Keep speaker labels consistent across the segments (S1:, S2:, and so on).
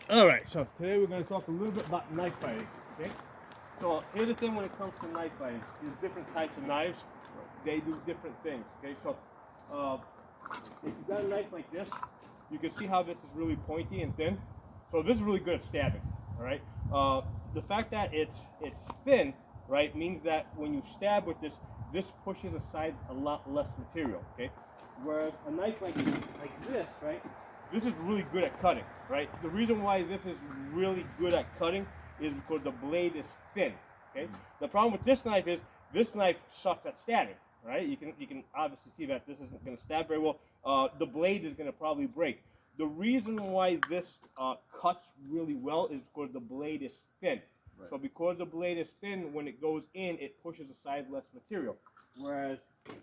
S1: All right, so today we're going to talk a little bit about knife fighting. Okay, so here's the thing when it comes to knife fighting: there's different types of knives. They do different things. Okay, so if you got a knife like this, you can see how this is really pointy and thin. So this is really good at stabbing. All right, the fact that it's thin, right, means that when you stab with this, this pushes aside a lot less material. Okay, whereas a knife like this, right, this is really good at cutting, right? The reason why this is really good at cutting is because the blade is thin, okay? The problem with this knife is this knife sucks at stabbing, right? You can obviously see that this isn't going to stab very well. The blade is going to probably break. The reason why this cuts really well is because the blade is thin. Right. So because the blade is thin, when it goes in, it pushes aside less material. Whereas,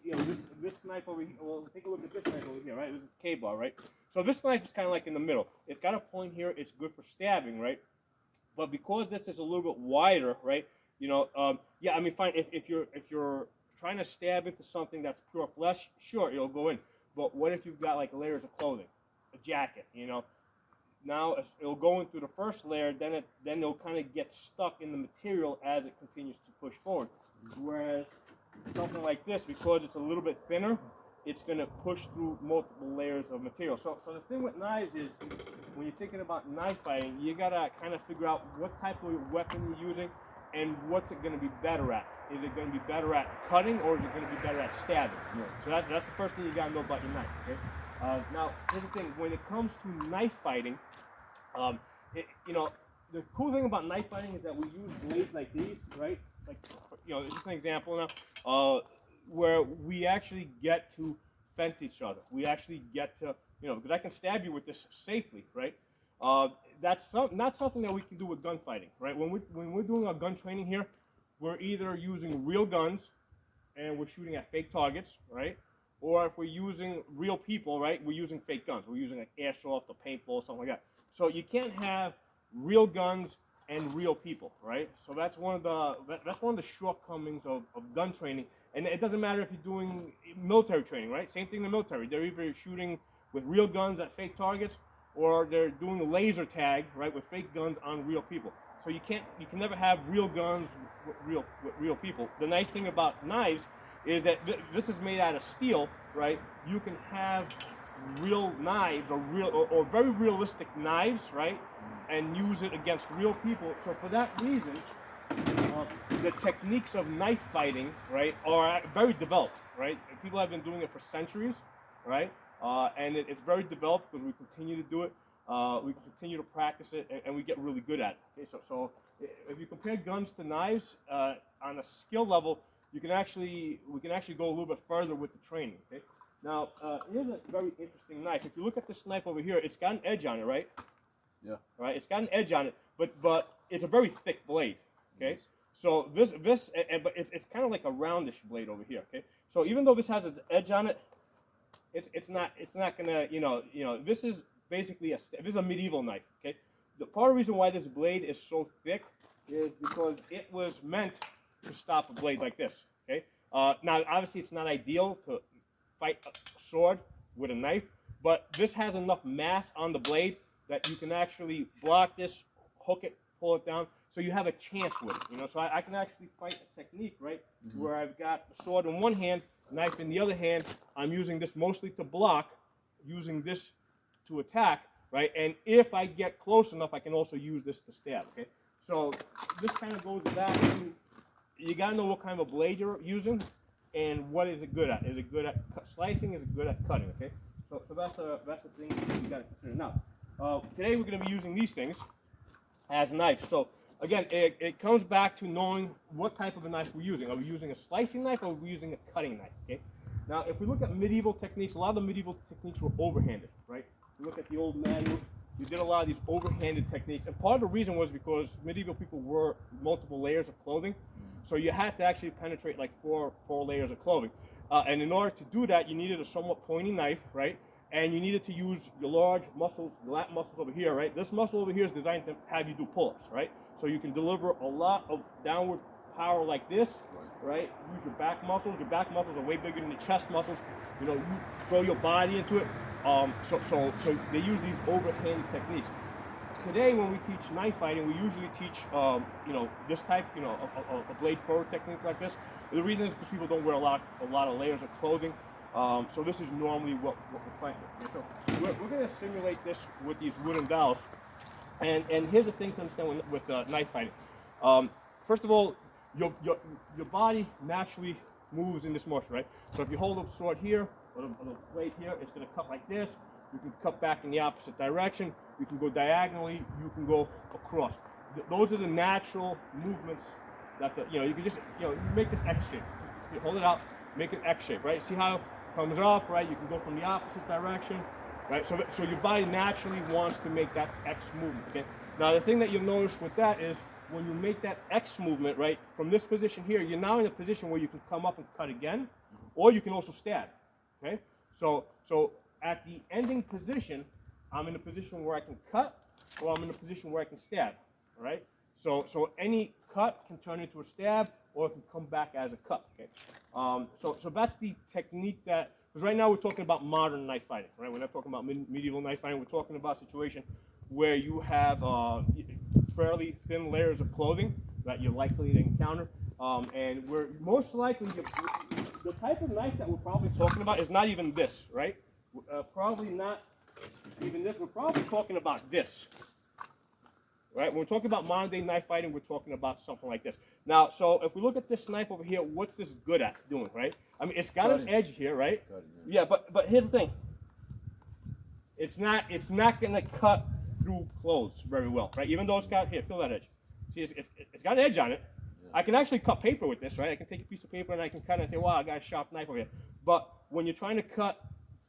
S1: you know, this knife over here, well, take a look at this knife over here, right? This is a K-bar, right? So this knife is kind of like in the middle. It's got a point here. It's good for stabbing, right? But because this is a little bit wider, right? You know, yeah, I mean, fine. If you're trying to stab into something that's pure flesh, sure, it'll go in. But what if you've got like layers of clothing, a jacket, you know? Now it'll go in through the first layer, then it'll kind of get stuck in the material as it continues to push forward. Whereas something like this, because it's a little bit thinner, it's going to push through multiple layers of material. So the thing with knives is, when you're thinking about knife fighting, you got to kind of figure out what type of weapon you're using and what's it going to be better at. Is it going to be better at cutting, or is it going to be better at stabbing? Yeah. So that's the first thing you got to know about your knife. Okay. Now, here's the thing. When it comes to knife fighting, you know, the cool thing about knife fighting is that we use blades like these, right? Like, you know, this is an example now, where we actually get to fence each other. We actually get to, you know, because I can stab you with this safely, right? That's not something that we can do with gunfighting, right? When we're doing our gun training here, we're either using real guns and we're shooting at fake targets, right? Or if we're using real people, right, we're using fake guns. We're using like airsoft or paintball, something like that. So you can't have real guns and real people, right? So that's one of the shortcomings of gun training. And it doesn't matter if you're doing military training, right? Same thing in the military. They're either shooting with real guns at fake targets, or they're doing laser tag, right, with fake guns on real people. So you can never have real guns with real people. The nice thing about knives is that this is made out of steel, right? You can have real knives or very realistic knives, right? And use it against real people. So for that reason, the techniques of knife fighting, right, are very developed, right? People have been doing it for centuries, right? And it's very developed because we continue to do it. We continue to practice it, and we get really good at it. Okay, so if you compare guns to knives on a skill level, we can actually go a little bit further with the training. Okay. Now here's a very interesting knife. If you look at this knife over here, it's got an edge on it, right? Yeah. Right. It's got an edge on it, but it's a very thick blade. Okay. Yes. So but it's kind of like a roundish blade over here. Okay. So even though this has an edge on it, it's not gonna, you know this is basically this is a medieval knife. Okay. The part of the reason why this blade is so thick is because it was meant to stop a blade like this. Okay. Now obviously it's not ideal to fight a sword with a knife, but this has enough mass on the blade that you can actually block this, hook it, pull it down, so you have a chance with it. You know, so I can actually fight a technique, right, where I've got the sword in one hand, knife in the other hand. I'm using this mostly to block, using this to attack, right? And if I get close enough, I can also use this to stab. Okay. So this kind of goes back to, you gotta know what kind of a blade you're using, and what is it good at. Is it good at slicing? Is it good at cutting? Okay. So that's the thing you gotta consider. Now, today we're gonna be using these things as knives. So again, it comes back to knowing what type of a knife we're using. Are we using a slicing knife, or are we using a cutting knife? Okay. Now, if we look at medieval techniques, a lot of the medieval techniques were overhanded, right? If you look at the old manuals, you did a lot of these overhanded techniques, and part of the reason was because medieval people wore multiple layers of clothing. So you had to actually penetrate like four layers of clothing. And in order to do that, you needed a somewhat pointy knife, right? And you needed to use your large muscles, your lat muscles over here, right? This muscle over here is designed to have you do pull-ups, right? So you can deliver a lot of downward power like this, right? Use your back muscles. Your back muscles are way bigger than your chest muscles. You know, you throw your body into it. So they use these overhanded techniques. today when we teach knife fighting, we usually teach, you know, this type, you know, a blade forward technique like this. The reason is because people don't wear a lot of layers of clothing. So this is normally what we're fighting with. So we're going to simulate this with these wooden dowels. And here's the thing to understand with knife fighting. First of all, your body naturally moves in this motion, right? So if you hold a sword here, or the blade here, it's going to cut like this. You can cut back in the opposite direction. You can go diagonally. You can go across. Those are the natural movements that you can just, you make this X shape. You hold it out, make an X shape, right? See how it comes up, right? You can go from the opposite direction, right? So your body naturally wants to make that X movement, okay? Now the thing that you'll notice with that is when you make that X movement, right, from this position here, you're now in a position where you can come up and cut again, or you can also stab, okay? So at the ending position, I'm in a position where I can cut, or I'm in a position where I can stab, all right? So any cut can turn into a stab, or it can come back as a cut, okay? So that's the technique that, because right now we're talking about modern knife fighting, right? We're not talking about medieval knife fighting. We're talking about a situation where you have fairly thin layers of clothing that you're likely to encounter, and we're most likely, the type of knife that we're probably talking about is not even this, right? Probably not even this. We're probably talking about this, right? When we're talking about modern day knife fighting, we're talking about something like this. Now, so if we look at this knife over here, what's this good at doing, right? I mean, it's got an edge here, right? Yeah, but here's the thing. It's not gonna cut through clothes very well, right? Even though it's got, here, feel that edge. See, it's got an edge on it. Yeah. I can actually cut paper with this, right? I can take a piece of paper and I can cut it and say, wow, I got a sharp knife over here. But when you're trying to cut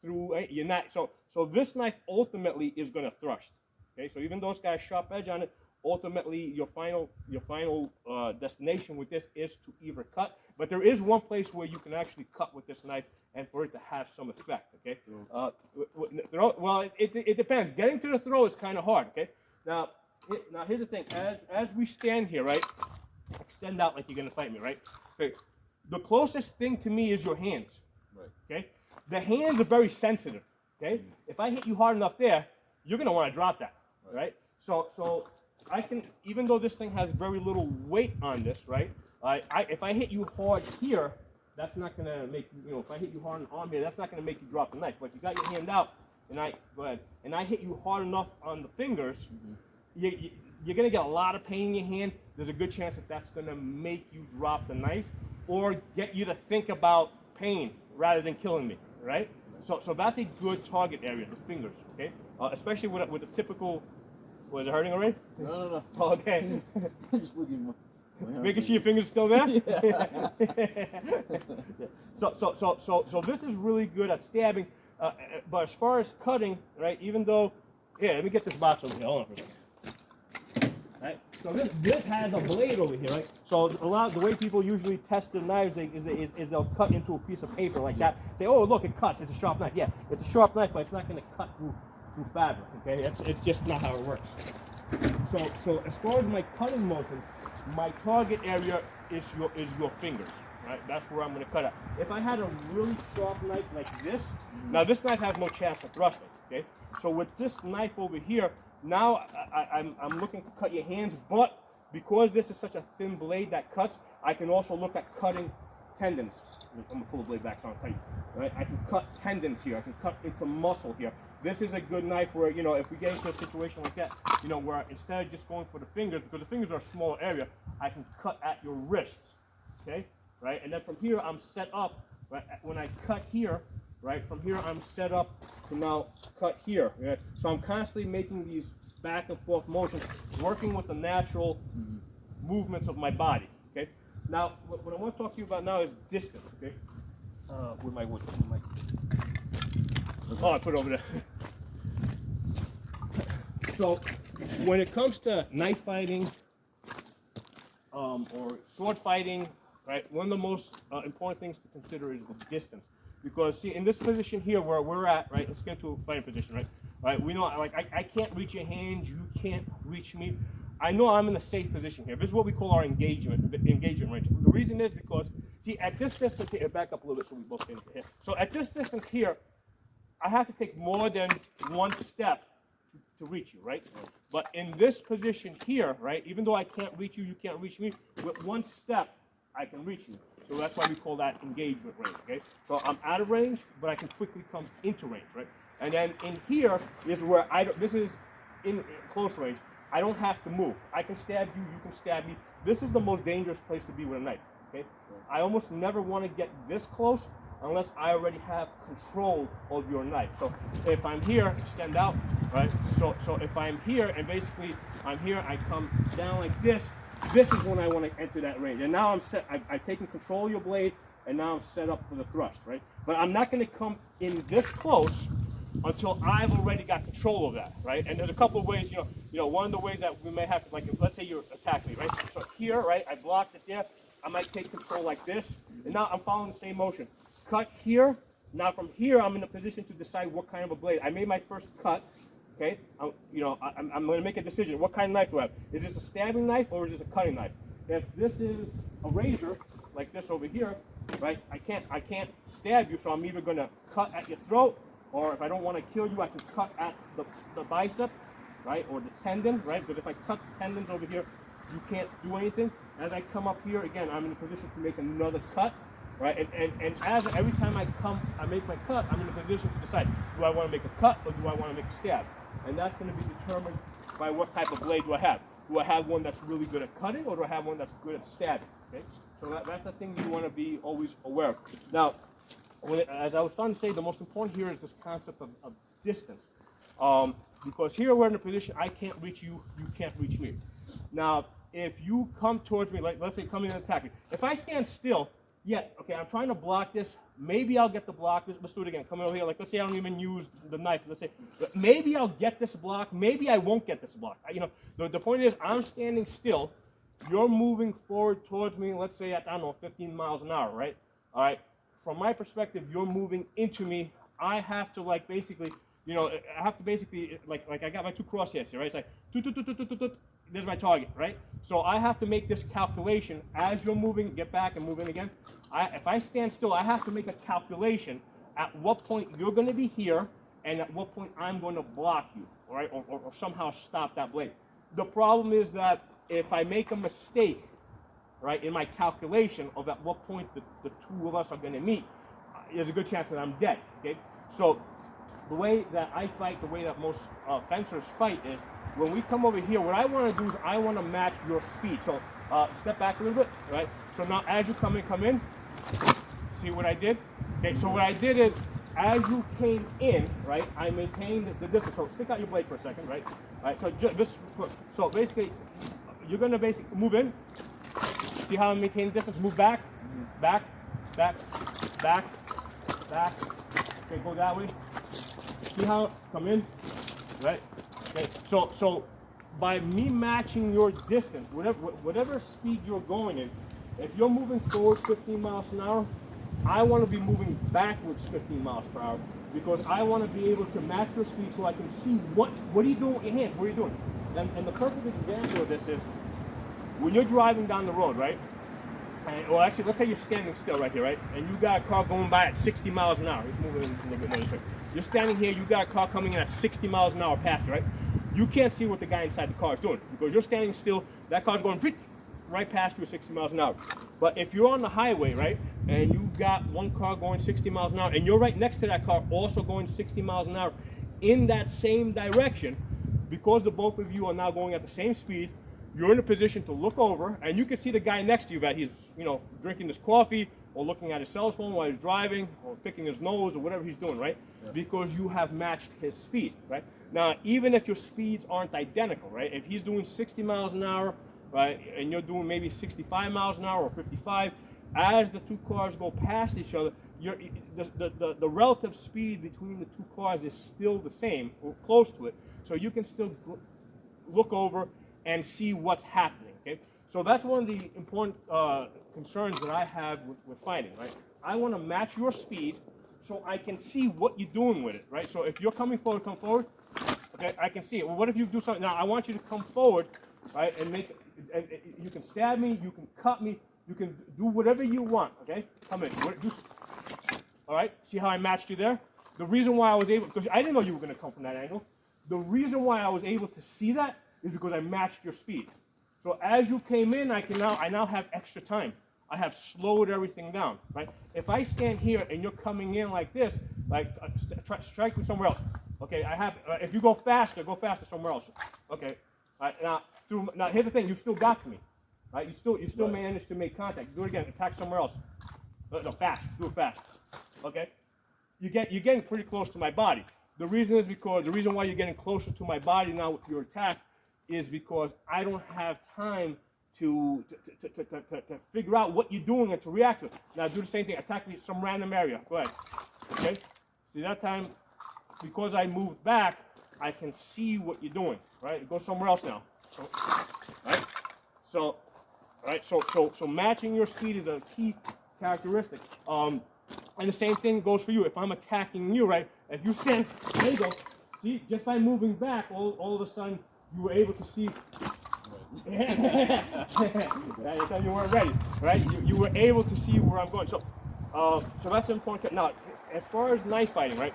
S1: through, you're not, so this knife ultimately is gonna thrust, okay? So even though it's got a sharp edge on it, ultimately your final destination with this is to either cut, but there is one place where you can actually cut with this knife and for it to have some effect, okay? Well, it depends. Getting to the throw is kind of hard, okay? Now here's the thing. As we stand here, right? Extend out like you're gonna fight me, right? Okay. The closest thing to me is your hands, right? Okay. The hands are very sensitive, okay? If I hit you hard enough there, you're gonna want to drop that, right? So I can, even though this thing has very little weight on this, right? If I hit you hard here, that's not gonna make you, if I hit you hard on the arm here, that's not gonna make you drop the knife. But if you got your hand out, and I hit you hard enough on the fingers, you're gonna get a lot of pain in your hand. There's a good chance that that's gonna make you drop the knife, or get you to think about pain rather than killing me, right? So that's a good target area, the fingers, okay? Especially with a typical. Was it hurting already?
S2: No.
S1: Oh, okay.
S2: I'm just looking.
S1: Making sure your fingers still there?
S2: Yeah.
S1: So this is really good at stabbing, but as far as cutting, right? Even though, let me get this box over here. Hold on for a second. Right. So this has a blade over here, right? So the way people usually test their knives is they'll cut into a piece of paper like that. Say, oh look, it cuts. It's a sharp knife. Yeah, it's a sharp knife, but it's not going to cut through fabric. Okay, it's just not how it works. So as far as my cutting motions, my target area is your fingers, right? That's where I'm going to cut at. If I had a really sharp knife like this, now this knife has no chance of thrusting. Okay, so with this knife over here, now I'm looking to cut your hands, but because this is such a thin blade that cuts, I can also look at cutting tendons. I'm gonna pull the blade back so I can cut you. Right? I can cut tendons here. I can cut into muscle here. This is a good knife where, if we get into a situation like that, where instead of just going for the fingers, because the fingers are a smaller area, I can cut at your wrists, okay? Right? And then from here, I'm set up, right? When I cut here, right? From here, I'm set up to now cut here, right? So I'm constantly making these back and forth motions, working with the natural movements of my body, okay? Now, what I want to talk to you about now is distance, okay? With my wood. Oh, I put it over there. So, when it comes to knife fighting or sword fighting, right, one of the most important things to consider is the distance. Because, see, in this position here where we're at, right, let's get into a fighting position, right? Right, we know, like, I can't reach your hand, you can't reach me. I know I'm in a safe position here. This is what we call our engagement range. The reason is because, see, at this distance here, back up a little bit so we both get into here. So at this distance here, I have to take more than one step to reach you, right? But in this position here, right, even though I can't reach you, you can't reach me, with one step, I can reach you. So that's why we call that engagement range, okay? So I'm out of range, but I can quickly come into range, right? And then in here is where this is in close range. I don't have to move. I can stab you, you can stab me. This is the most dangerous place to be with a knife, okay? I almost never want to get this close unless I already have control of your knife. So if I'm here, extend out, right? So if I'm here and basically I'm here, I come down like this, this is when I want to enter that range. And now I'm set, I've taken control of your blade, and now I'm set up for the thrust, right? But I'm not going to come in this close until I've already got control of that, right? And there's a couple of ways, you know, one of the ways that we may have to, like, let's say you're attacking me, right? So here, right, I blocked it there. I might take control like this, and now I'm following the same motion. Cut here. Now from here, I'm in a position to decide what kind of a blade. I made my first cut. Okay, I'm going to make a decision. What kind of knife do I have? Is this a stabbing knife or is this a cutting knife? If this is a razor, like this over here, right? I can't stab you, so I'm either going to cut at your throat, or if I don't want to kill you, I can cut at the bicep, right, or the tendon, right? Because if I cut the tendons over here, you can't do anything. As I come up here again, I'm in a position to make another cut. Right, and as every time I make my cut, I'm in a position to decide, do I want to make a cut or do I want to make a stab? And that's going to be determined by what type of blade do I have. Do I have one that's really good at cutting, or do I have one that's good at stabbing? Okay, so that's the thing you want to be always aware of. Now, as I was starting to say, the most important here is this concept of distance, because here we're in a position I can't reach you, you can't reach me. Now, if you come towards me, like let's say come in and attack me, if I stand still. Yeah, okay, I'm trying to block this. Maybe I'll get the block. Let's do it again. Come over here. Like, let's say I don't even use the knife. Let's say, maybe I'll get this block. Maybe I won't get this block. You know, the point is, I'm standing still. You're moving forward towards me, let's say at, I don't know, 15 miles an hour, right? All right. From my perspective, you're moving into me. I have to, like, basically, you know, I have to basically, like I got my two crosshairs here, right? It's like, there's my target, right? So I have to make this calculation as you're moving, get back and move in again. If I stand still, I have to make a calculation at what point you're going to be here and at what point I'm going to block you, all right, or somehow stop that blade. The problem is that if I make a mistake, right, in my calculation of at what point the two of us are going to meet, there's a good chance that I'm dead, okay? So the way that I fight, the way that most fencers fight is, when we come over here, what I want to do is I want to match your speed. So step back a little bit, right? So now as you come in, see what I did? Okay, so what I did is, as you came in, right, I maintained the distance. So stick out your blade for a second, right? All right, so basically, you're going to basically move in. See how I maintain the distance? Move back, back, back, back, back. Okay, go that way. See how? Come in, right? Okay, so by me matching your distance, whatever speed you're going in, if you're moving forward 15 miles an hour, I want to be moving backwards 15 miles per hour, because I want to be able to match your speed so I can see what are you doing with your hands, what are you doing? And the perfect example of this is when you're driving down the road, right? Well, actually, let's say you're standing still right here, right? And you got a car going by at 60 miles an hour. It's moving a little bit more this way. You're standing here, you got a car coming in at 60 miles an hour past you, right? You can't see what the guy inside the car is doing because you're standing still. That car's going right past you at 60 miles an hour. But if you're on the highway, right, and you've got one car going 60 miles an hour, and you're right next to that car also going 60 miles an hour in that same direction, because the both of you are now going at the same speed, you're in a position to look over, and you can see the guy next to you that he's, you know, drinking his coffee or looking at his cell phone while he's driving or picking his nose or whatever he's doing, right? Yeah. Because you have matched his speed, right? Now, even if your speeds aren't identical, right? If he's doing 60 miles an hour, right, and you're doing maybe 65 miles an hour or 55, as the two cars go past each other, the relative speed between the two cars is still the same or close to it. So you can still look over and see what's happening, okay? So that's one of the important concerns that I have with fighting, right? I want to match your speed so I can see what you're doing with it, right? So if you're coming forward, come forward, okay, I can see it. Well, what if you do something? Now, I want you to come forward, right, and you can stab me, you can cut me, you can do whatever you want, okay? Come in. All right, see how I matched you there? The reason why I was able, because I didn't know you were going to come from that angle. The reason why I was able to see that is because I matched your speed. So as you came in, I now have extra time. I have slowed everything down, right? If I stand here and you're coming in like this, like strike me somewhere else. Okay, if you go faster somewhere else. Okay, all right, now here's the thing, you still got to me, right? You still managed to make contact. Do it again, attack somewhere else. No, fast, do it fast. Okay, you're getting pretty close to my body. The reason why you're getting closer to my body now with your attack is because I don't have time to figure out what you're doing and to react to it. Now do the same thing. Attack me some random area. Go ahead. Okay. See, that time, because I moved back, I can see what you're doing. Right. Go somewhere else now. Right. So matching your speed is a key characteristic. And the same thing goes for you. If I'm attacking you, right? If you stand, there you go. See, just by moving back, all of a sudden you were able to see. That's how you weren't ready, right? You were able to see where I'm going. So that's important. Now, as far as knife fighting, right?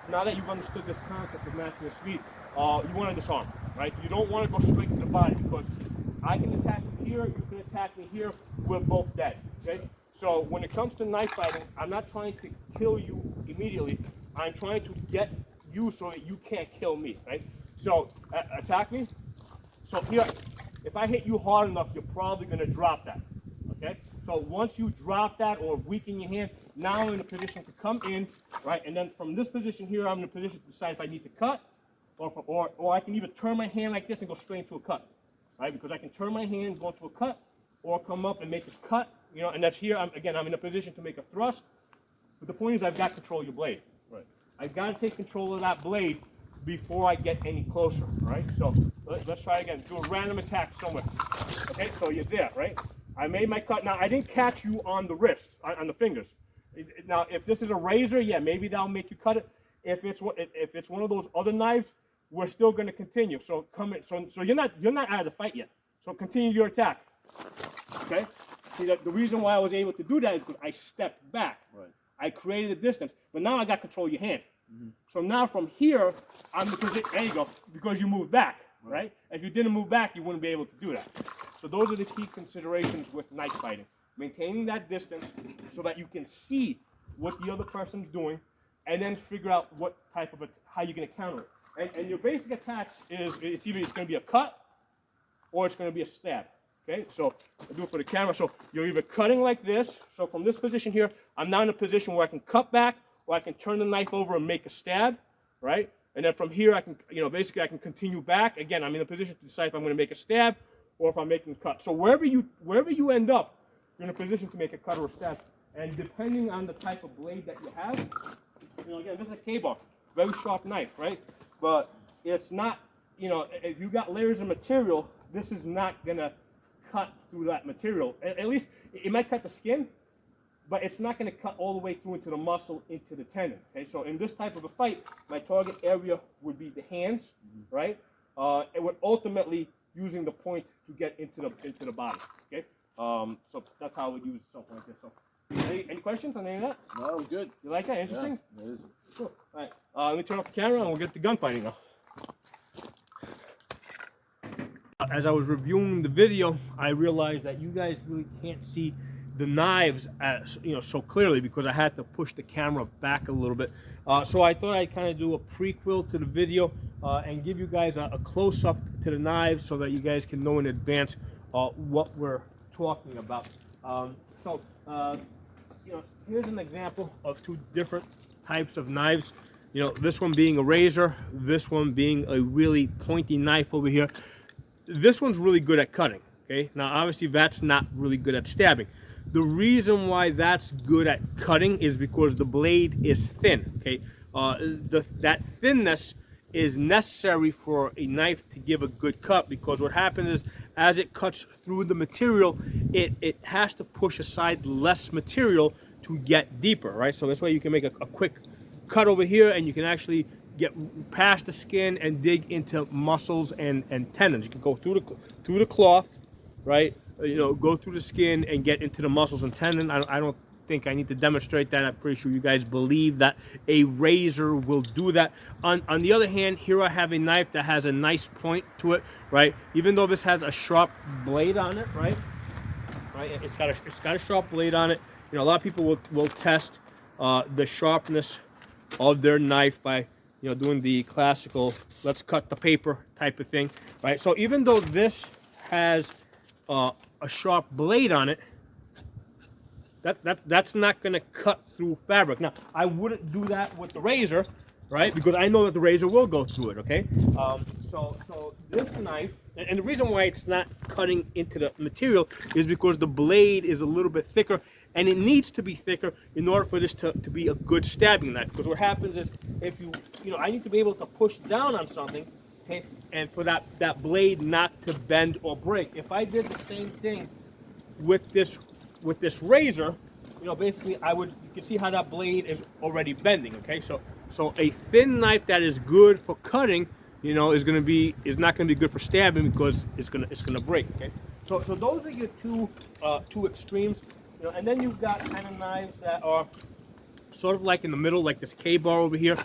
S1: Now that you've understood this concept of matching your speed, you want to disarm, right? You don't want to go straight to the body because I can attack you here, you can attack me here. We're both dead. Okay. So when it comes to knife fighting, I'm not trying to kill you immediately. I'm trying to get you so that you can't kill me, right? So attack me. So here, if I hit you hard enough, you're probably going to drop that, okay? So once you drop that or weaken your hand, now I'm in a position to come in, right? And then from this position here, I'm in a position to decide if I need to cut, or I can either turn my hand like this and go straight into a cut, right? Because I can turn my hand, go into a cut, or come up and make a cut, you know, and that's here. I'm in a position to make a thrust. But the point is I've got control of your blade. Right. I've got to take control of that blade before I get any closer, right? So let's try again. Do a random attack somewhere. Okay, so you're there, right? I made my cut. Now, I didn't catch you on the wrist, on the fingers. Now, if this is a razor, yeah, maybe that'll make you cut it. If it's one of those other knives, we're still going to continue. So come in. So you're not out of the fight yet. So continue your attack. Okay. See, the reason why I was able to do that is because I stepped back. Right. I created a distance, but now I got control of your hand. Mm-hmm. So now from here, there you go, because you moved back, right? If you didn't move back, you wouldn't be able to do that. So those are the key considerations with knife fighting. Maintaining that distance so that you can see what the other person's doing and then figure out what type of how you're going to counter it. And your basic attacks it's going to be a cut or it's going to be a stab. Okay, so I'll do it for the camera. So you're either cutting like this. So from this position here, I'm now in a position where I can cut back or I can turn the knife over and make a stab, right? And then from here, I can, basically I can continue back. Again, I'm in a position to decide if I'm going to make a stab or if I'm making a cut. So wherever you end up, you're in a position to make a cut or a stab. And depending on the type of blade that you have, again, this is a K-bar, very sharp knife, right? But it's not, if you got layers of material, this is not going to cut through that material. At least it might cut the skin, but it's not going to cut all the way through into the muscle, into the tendon. Okay, so in this type of a fight, my target area would be the hands, right? And we're ultimately using the point to get into the body. Okay, so that's how I would use something like this. So, any questions on any of that?
S2: No, good.
S1: You like that? Interesting.
S2: Yeah, it is.
S1: Cool. All right, let me turn off the camera and we'll get to gunfighting now. As I was reviewing the video, I realized that you guys really can't see the knives so clearly because I had to push the camera back a little bit. So I thought I'd kind of do a prequel to the video and give you guys a close-up to the knives so that you guys can know in advance what we're talking about. Here's an example of two different types of knives. This one being a razor, this one being a really pointy knife over here. This one's really good at cutting, okay? Now, obviously, that's not really good at stabbing. The reason why that's good at cutting is because the blade is thin, okay? That thinness is necessary for a knife to give a good cut because what happens is as it cuts through the material, it has to push aside less material to get deeper, right? So this way you can make a quick cut over here and you can actually get past the skin and dig into muscles and tendons. You can go through the cloth, right? Go through the skin and get into the muscles and tendon. I don't think I need to demonstrate that. I'm pretty sure you guys believe that a razor will do that. On the other hand, here I have a knife that has a nice point to it, right? Even though this has a sharp blade on it, right? It's got a sharp blade on it. You know, a lot of people will test the sharpness of their knife by, you know, doing the classical let's cut the paper type of thing, right? So even though this has a sharp blade on it, that's not going to cut through fabric. Now, I wouldn't do that with the razor, right? Because I know that the razor will go through it, okay? So this knife, and the reason why it's not cutting into the material is because the blade is a little bit thicker, and it needs to be thicker in order for this to be a good stabbing knife. Because what happens is, if you know, I need to be able to push down on something, okay, and for that blade not to bend or break. If I did the same thing with this razor, you know, basically you can see how that blade is already bending, okay? So a thin knife that is good for cutting, you know, is not gonna be good for stabbing because it's gonna break, okay? So those are your two extremes, you know, and then you've got kind of knives that are sort of like in the middle, like this K-bar over here,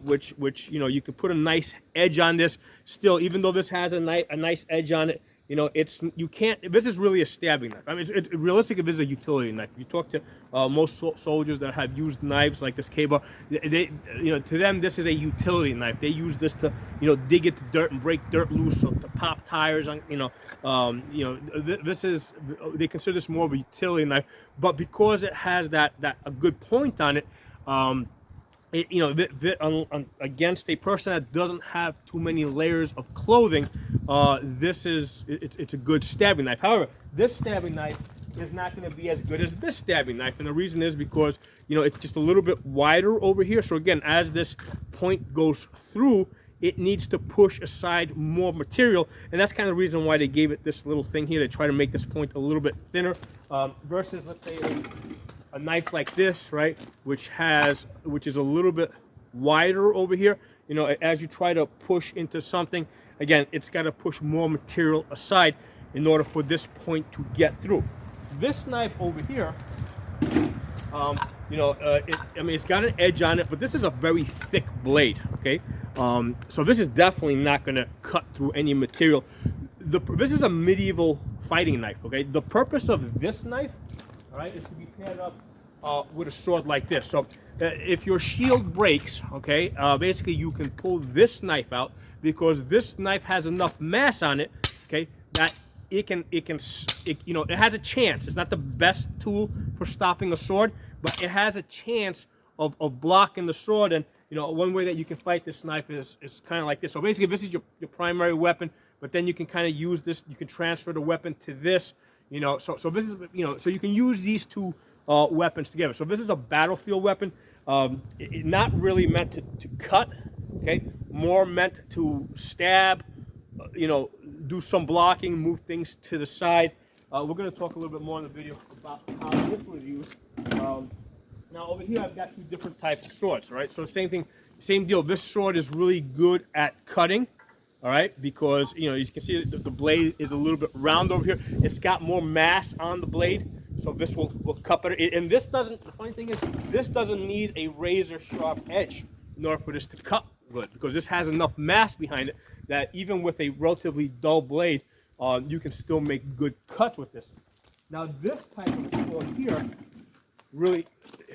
S1: which you know, you can put a nice edge on this. Still, even though this has a nice edge on it, you know, you can't. This is really a stabbing knife. I mean, realistically, this is a utility knife. If you talk to most soldiers that have used knives like this K-bar, you know, to them this is a utility knife. They use this to, you know, dig into dirt and break dirt loose, or to pop tires on, you know, this is, they consider this more of a utility knife. But because it has a good point on it, you know, against a person that doesn't have too many layers of clothing, it's a good stabbing knife. However, this stabbing knife is not going to be as good as this stabbing knife, and the reason is because, you know, it's just a little bit wider over here. So again, as this point goes through, it needs to push aside more material, and that's kind of the reason why they gave it this little thing here to try to make this point a little bit thinner, versus, let's say, a knife like this, right, which is a little bit wider over here. You know, as you try to push into something, again, it's got to push more material aside in order for this point to get through. This knife over here, you know, I mean, it's got an edge on it, but this is a very thick blade, okay? So this is definitely not going to cut through any material. This is a medieval fighting knife, okay? The purpose of this knife, all right, is to be paired up with a sword like this. So if your shield breaks, okay, basically you can pull this knife out, because this knife has enough mass on it, okay, that it you know, it has a chance. It's not the best tool for stopping a sword, but it has a chance of blocking the sword. And, you know, one way that you can fight this knife is kind of like this. So basically, this is your primary weapon, but then you can kind of use this, you can transfer the weapon to this, you know, so this is, you know, so you can use these two weapons together. So this is a battlefield weapon, not really meant to cut, okay, more meant to stab, you know, do some blocking, move things to the side. We're going to talk a little bit more in the video about how this was used. Now over here I've got two different types of swords, right? So same thing, same deal. This sword is really good at cutting, all right, because, you know, you can see the blade is a little bit round over here. It's got more mass on the blade, so this will cut better. And this doesn't, the funny thing is, this doesn't need a razor sharp edge in order for this to cut good, because this has enough mass behind it that even with a relatively dull blade, you can still make good cuts with this. Now this type of sword here really,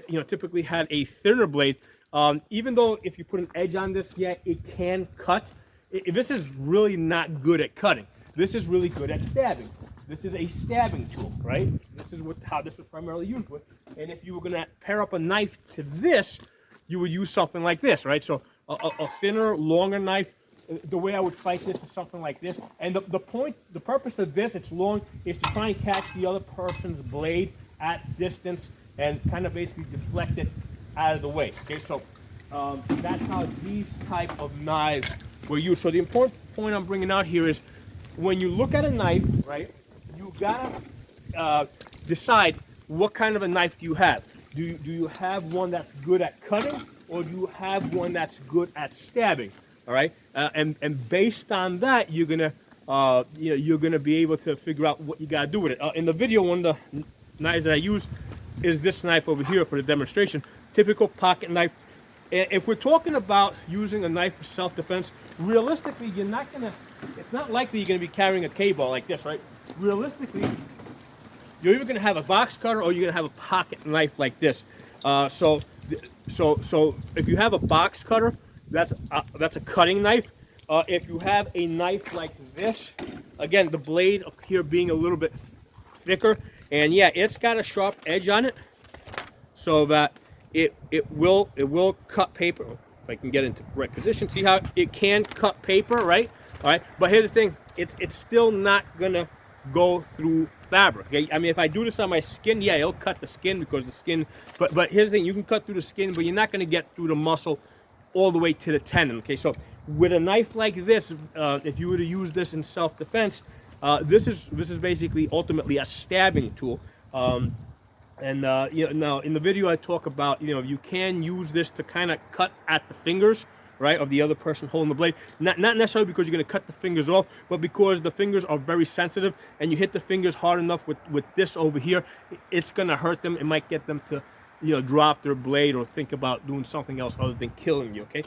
S1: you know, typically had a thinner blade. Even though if you put an edge on this, yeah, it can cut. This is really not good at cutting. This is really good at stabbing. This is a stabbing tool, right? This is how this was primarily used with. And if you were going to pair up a knife to this, you would use something like this, right? So a thinner, longer knife. The way I would fight this is something like this. And the purpose of this, it's long, is to try and catch the other person's blade at distance and kind of basically deflect it out of the way. Okay, so that's how these type of knives were used. So the important point I'm bringing out here is, when you look at a knife, right, you gotta decide what kind of a knife do you have. Do you have one that's good at cutting, or do you have one that's good at stabbing? All right, and based on that, you're gonna you're gonna be able to figure out what you gotta do with it. In the video, one of the knives that I use, is this knife over here for the demonstration. Typical pocket knife. If we're talking about using a knife for self-defense, realistically, you're not gonna, it's not likely you're gonna be carrying a K-ball like this, right? Realistically, you're either gonna have a box cutter or you're gonna have a pocket knife like this. So if you have a box cutter, that's a cutting knife. If you have a knife like this, again, the blade up here being a little bit thicker, and yeah, it's got a sharp edge on it, so that it will cut paper. If I can get into the right position, see how it can cut paper, right? All right, but here's the thing: it's still not gonna go through fabric. Okay, I mean, if I do this on my skin, yeah, it'll cut the skin because the skin. But here's the thing: you can cut through the skin, but you're not gonna get through the muscle all the way to the tendon. Okay, so with a knife like this, if you were to use this in self-defense, this is basically ultimately a stabbing tool. You know, now in the video I talk about, you know, you can use this to kind of cut at the fingers, right, of the other person holding the blade. Not necessarily because you're going to cut the fingers off, but because the fingers are very sensitive, and you hit the fingers hard enough with this over here, it's going to hurt them. It might get them to, you know, drop their blade or think about doing something else other than killing you. Okay,